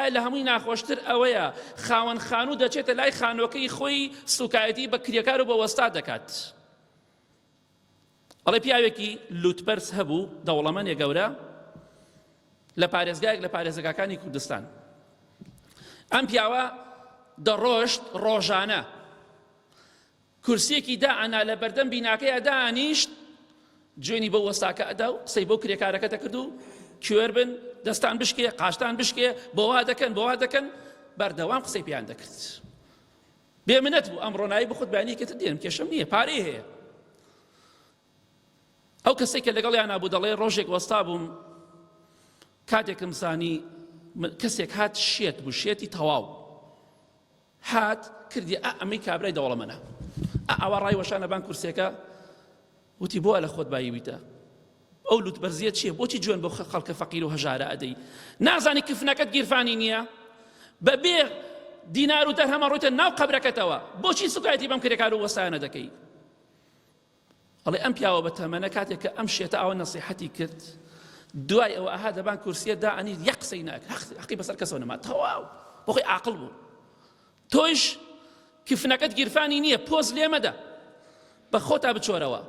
تکایە لە هەمووی ناخۆشتر ئەوەیە خاوەن خانوو دەچێتە لای خانووەکەی خۆی سوکایەتی بە کرێکار و بە وەستا دەکات. ئەڵێ پیاوێکی لووتپەرس هەبوو دەوڵەمەندێ گەورە لە پارێزگایەک لە پارێزگاکانی کوردستان. ئەم پیاوە دەڕۆشت ڕۆژانە کورسیەکی دائنا لە بەردەم بیناکەیە دانیشت جوێنی بە وەستاکە ئەدا و قسەی بۆ کرێکارەکە دەکرد و کوێر بن دەستان بشکێ قاشتان بشکێ بۆوا دەکەن بەردەوام قسەی پیان دەکرد. بێمنەت بوو ئەم ڕۆنایی بخۆت بەیانی کەتە دێنم کێشەم نییە پارەی هەیە. ئەو کەسێک کە لەگەڵیان نابوو دەڵێ ڕۆژێک وەستا بووم کاتێکم زانی کەسێک هات شێت بوو شێتی تەواو هات کردی ئەمەی کابرای دەوڵەمەنە ئەوە ڕای وەشانە بان کورسێکە وتی بۆ لە خۆت بایویتە ئەو لووتبەرزیە چییە بۆچی جوێن بۆ خەڵکە فەقیر و هەژارە ئەدەی نازانی کفنەکەت گیرفانی نییە بەبێ دینار و دەرهەمە ڕۆیتە ناو قەبرەکەتەوە بۆچی سوکایەتی بەم کرێکار و وەسایانە دەکەی. ئەڵێ ئەم پیاوە بە تەمەنە کاتێک کە ئەم شێتە ئەوە نەسیحەتی کرد دوای ئەوە ئەها دەبان کورسیە دائەنی یەک قسەی ناکرد حەقی بەسەر کەسەوە نەما تەواو بۆ خۆی عاقڵ بوو تۆیش کفنەکەت گیرفانی نییە پۆز لێ مەدە بە خۆتا بچۆرەوە